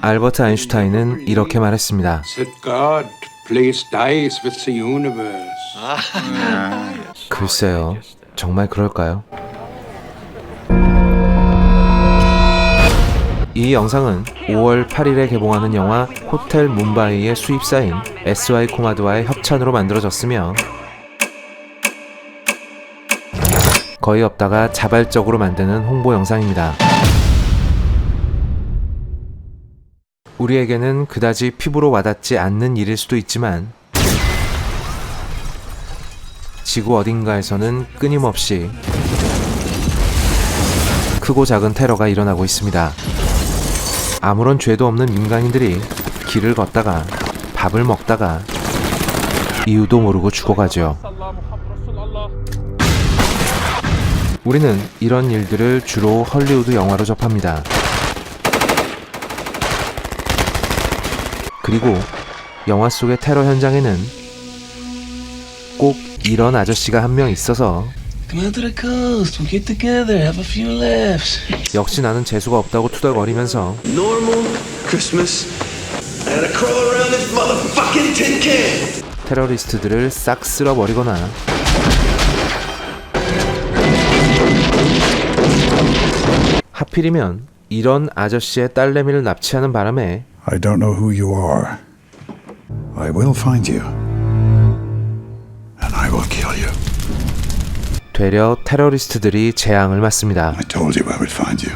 알버트 아인슈타인은 이렇게 말했습니다. 글쎄요, 정말 그럴까요? 이 영상은 5월 8일에 개봉하는 영화 호텔 뭄바이의 수입사인 SY 코마드와의 협찬으로 만들어졌으며 거의 없다가 자발적으로 만드는 홍보 영상입니다. 우리에게는 그다지 피부로 와닿지 않는 일일 수도 있지만 지구 어딘가에서는 끊임없이 크고 작은 테러가 일어나고 있습니다. 아무런 죄도 없는 민간인들이 길을 걷다가 밥을 먹다가 이유도 모르고 죽어가죠. 우리는 이런 일들을 주로 헐리우드 영화로 접합니다. 그리고 영화 속의 테러 현장에는 꼭 이런 아저씨가 한 명 있어서 역시 나는 재수가 없다고 투덜거리면서 테러리스트들을 싹 쓸어버리거나 하필이면 이런 아저씨의 딸내미를 납치하는 바람에 I don't know who you are. I will find you. And I will kill you. 되려 테러리스트들이 재앙을 맞습니다. I told you I would find you.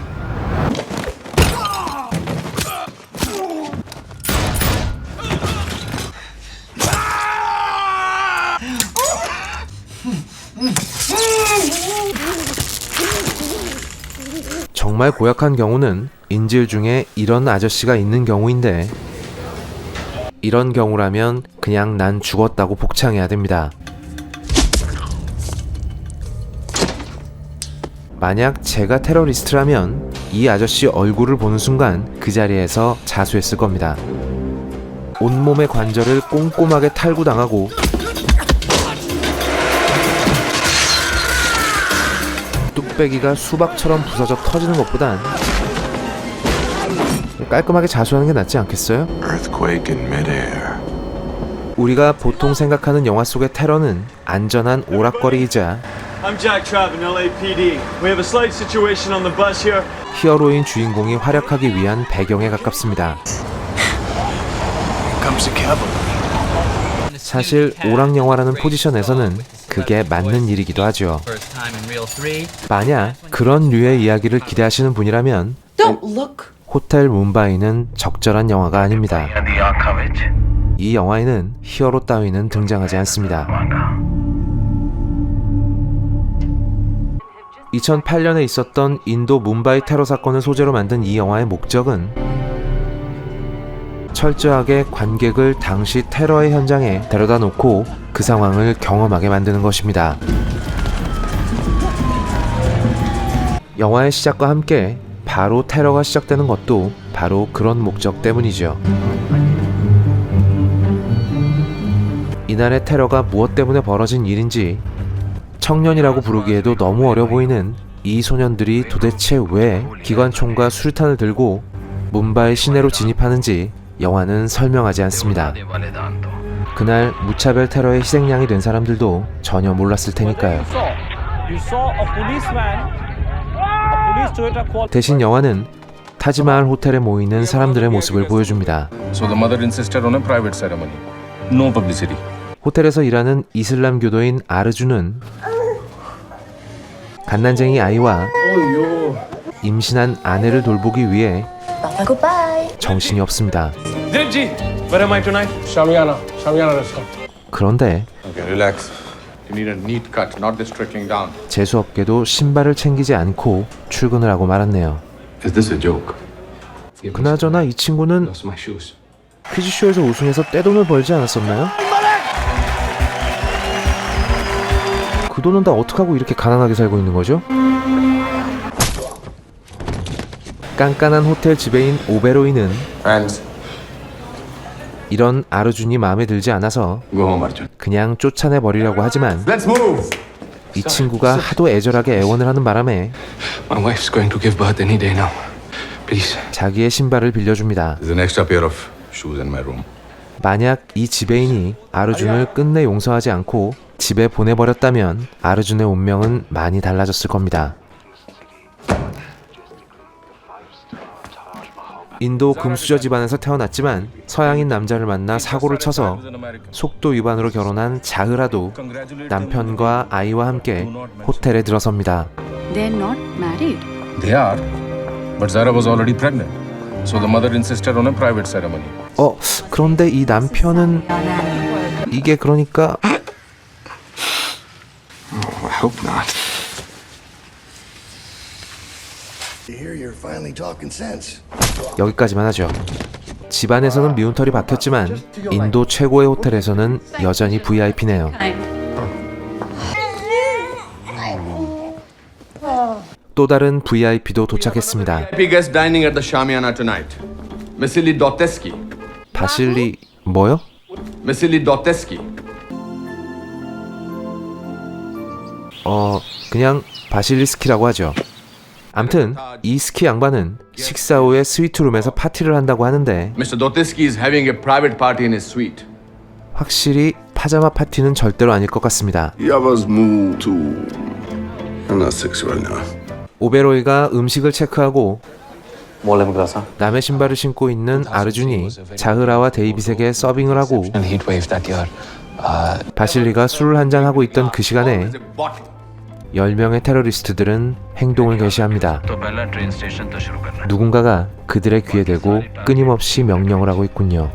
정말 고약한 경우는 인질 중에 이런 아저씨가 있는 경우인데 이런 경우라면 그냥 난 죽었다고 복창해야 됩니다. 만약 제가 테러리스트라면 이 아저씨 얼굴을 보는 순간 그 자리에서 자수했을 겁니다. 온몸의 관절을 꼼꼼하게 탈구당하고 뚝배기가 수박처럼 부서져 터지는 것보단 깔끔하게 자수하는 게 낫지 않겠어요? 우리가 보통 생각하는 영화 속의 테러는 안전한 오락거리이자 히어로인 주인공이 활약하기 위한 배경에 가깝습니다. 사실 오락영화라는 포지션에서는 그게 맞는 일이기도 하죠. 만약 그런 류의 이야기를 기대하시는 분이라면 호텔 뭄바이는 적절한 영화가 아닙니다. 이 영화에는 히어로 따위는 등장하지 않습니다. 2008년에 있었던 인도 뭄바이 테러 사건을 소재로 만든 이 영화의 목적은 철저하게 관객을 당시 테러의 현장에 데려다 놓고 그 상황을 경험하게 만드는 것입니다. 영화의 시작과 함께 바로 테러가 시작되는 것도 바로 그런 목적 때문이죠. 이날의 테러가 무엇 때문에 벌어진 일인지 청년이라고 부르기에도 너무 어려 보이는 이 소년들이 도대체 왜 기관총과 수류탄을 들고 뭄바이 시내로 진입하는지 영화는 설명하지 않습니다. 그날 무차별 테러의 희생양이 된 사람들도 전혀 몰랐을 테니까요. 대신 영화는 타지마할 호텔에 모이는 사람들의 모습을 보여줍니다. 호텔에서 일하는 이슬람 교도인 아르주는 갓난쟁이 아이와 임신한 아내를 돌보기 위해 정신이 없습니다. 그런데 재수없게도 신발을 챙기지 않고 출근을 하고 말았네요. 그나저나 이 친구는 퀴즈쇼에서 우승해서 떼돈을 벌지 않았었나요? 그 돈은 다 어떡하고 이렇게 가난하게 살고 있는 거죠? 깐깐한 호텔 지배인 오베로이는 이런 아르준이 마음에 들지 않아서 그냥 쫓아내버리려고 하지만 이 친구가 하도 애절하게 애원을 하는 바람에 Please. 자기의 신발을 빌려줍니다. There's an extra pair of shoes in my room. 만약 이 지배인이 아르준을 끝내 용서하지 않고 집에 보내버렸다면 아르준의 운명은 많이 달라졌을 겁니다. 인도 금수저 집안에서 태어났지만 서양인 남자를 만나 사고를 쳐서 속도 위반으로 결혼한 자흐라도 남편과 아이와 함께 호텔에 들어섭니다. They're not married. They are. But Zara was already pregnant. So the mother insisted on a private ceremony. 그런데 이 남편은 이게 그러니까 I hope not. Here you're finally talking sense. 여기까지만 하죠. 집안에서는 미운털이 박혔지만 인도 최고의 호텔에서는 여전히 VIP네요. 또 다른 VIP도 도착했습니다. VIP guest dining at the Shamiana tonight. Vasily Doteski. 바실리 뭐요? Vasily Doteski. 그냥 바실리스키라고 하죠. 암튼 이 스키 양반은 식사 후에 스위트룸에서 파티를 한다고 하는데 Mr. Doteski is having a private party in his suite. 확실히 파자마 파티는 절대로 아닐 것 같습니다. I was moved to homosexual now. 오베로이가 음식을 체크하고 남의 신발을 신고 있는 아르준이 자흐라와 데이빗에게 서빙을 하고 바실리가 술을 한잔 하고 있던 그 시간에 10명의 테러리스트들은 행동을 개시합니다. 누군가가 그들의 귀에 대고 끊임없이 명령을 하고 있군요.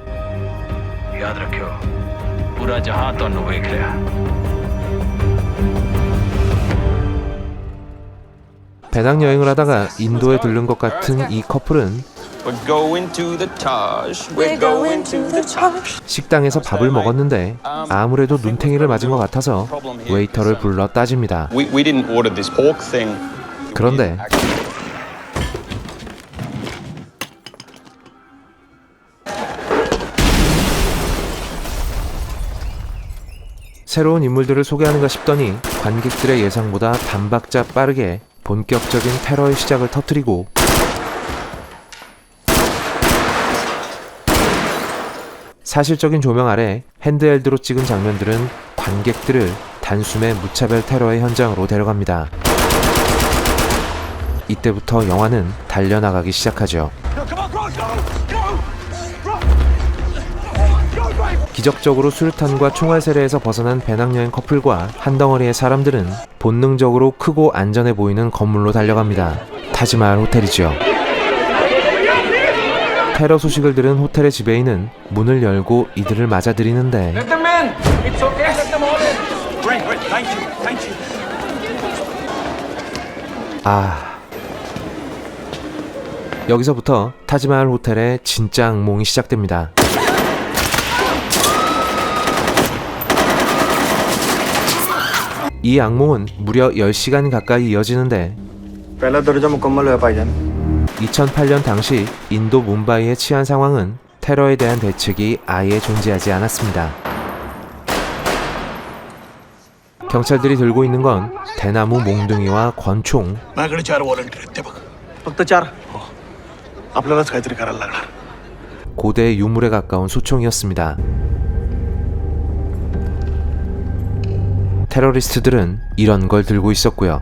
배낭여행을 하다가 인도에 들른 것 같은 이 커플은 식당에서 밥을 먹었는데 아무래도 눈탱이를 맞은 것 같아서 웨이터를 불러 따집니다. 그런데 새로운 인물들을 소개하는가 싶더니 관객들의 예상보다 반박자 빠르게 본격적인 테러의 시작을 터뜨리고 사실적인 조명 아래 핸드헬드로 찍은 장면들은 관객들을 단숨에 무차별 테러의 현장으로 데려갑니다. 이때부터 영화는 달려나가기 시작하죠. 기적적으로 수류탄과 총알 세례에서 벗어난 배낭여행 커플과 한 덩어리의 사람들은 본능적으로 크고 안전해 보이는 건물로 달려갑니다. 타지마할 호텔이죠. 테러 소식을 들은 호텔의 지배인은 문을 열고 이들을 맞아들이는데 여기서부터 타지마할 호텔의 진짜 악몽이 시작됩니다. 이 악몽은 무려 10시간 가까이 이어지는데 2008년 당시 인도 뭄바이의 치안 상황은 테러에 대한 대책이 아예 존재하지 않았습니다. 경찰들이 들고 있는 건 대나무 몽둥이와 권총, 고대 유물에 가까운 소총이었습니다. 테러리스트들은 이런 걸 들고 있었고요.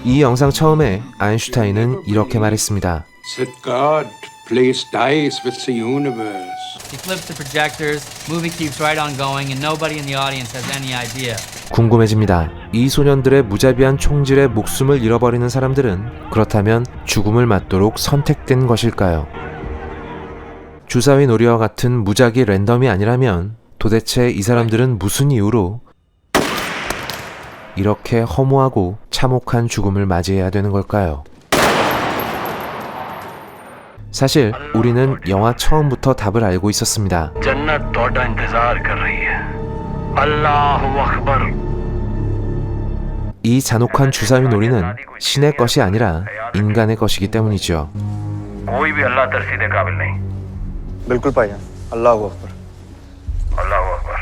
이 영상 처음에 아인슈타인은 이렇게 말했습니다. Said God placed dice with the universe. He flips the projectors, movie keeps right on going, and nobody in the audience has any idea. 궁금해집니다. 이 소년들의 무자비한 총질에 목숨을 잃어버리는 사람들은 그렇다면 죽음을 맞도록 선택된 것일까요? 주사위 놀이와 같은 무작위 랜덤이 아니라면 도대체 이 사람들은 무슨 이유로 이렇게 허무하고 참혹한 죽음을 맞이해야 되는 걸까요? 사실 우리는 영화 처음부터 답을 알고 있었습니다. 이 잔혹한 주사위 놀이는 신의 것이 아니라 인간의 것이기 때문이죠. कोई भी अल्लाह तरसी दे काबिल नहीं बिल्कुल भाईजान अल्लाह अकबर अल्लाह अकबर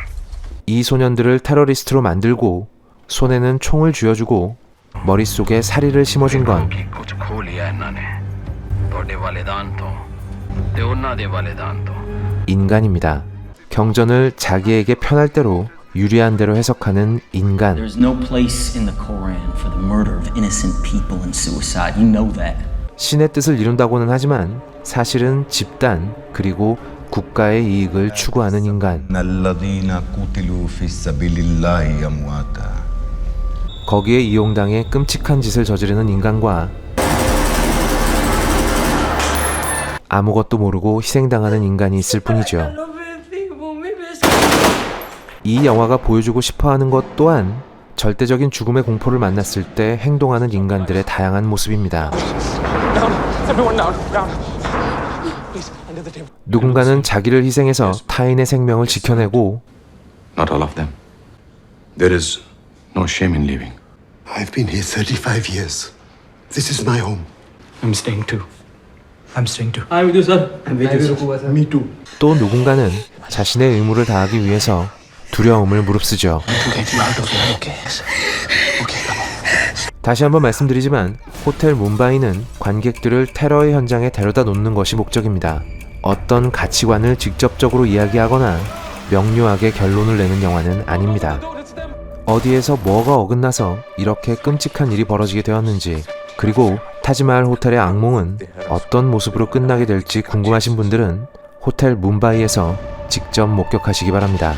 이 소년들을 테러리스트로 만들고 손에는 총을 쥐어주고 머릿속에 사리를 심어준 건 की कुछ खो लिया इन्होंने तोड़े वालिदान तो ते उन्हां दे वालिदान तो 인간입니다. 경전을 자기에게 편할 대로 유리한 대로 해석하는 인간. There's no place in the Quran for the murder of innocent people and suicide. You know that. 신의 뜻을 이룬다고는 하지만 사실은 집단 그리고 국가의 이익을 추구하는 인간. 거기에 이용당해 끔찍한 짓을 저지르는 인간과 아무것도 모르고 희생당하는 인간이 있을 뿐이죠. 이 영화가 보여주고 싶어하는 것 또한 절대적인 죽음의 공포를 만났을 때 행동하는 인간들의 다양한 모습입니다. 누군가는 자기를 희생해서 타인의 생명을 지켜내고 Not all of them. There is no shame in leaving. I've been here 35 years. This is my home. I'm staying too. I'm staying too. I'm with you, sir. I'm with you, sir. Me too. 또 누군가는 자신의 의무를 다하기 위해서 두려움을 무릅쓰죠. Get you out of here, okay? Okay, come on. 다시 한번 말씀드리지만 호텔 뭄바이는 관객들을 테러의 현장에 데려다 놓는 것이 목적입니다. 어떤 가치관을 직접적으로 이야기하거나 명료하게 결론을 내는 영화는 아닙니다. 어디에서 뭐가 어긋나서 이렇게 끔찍한 일이 벌어지게 되었는지, 그리고 타지마할 호텔의 악몽은 어떤 모습으로 끝나게 될지 궁금하신 분들은 호텔 뭄바이에서 직접 목격하시기 바랍니다.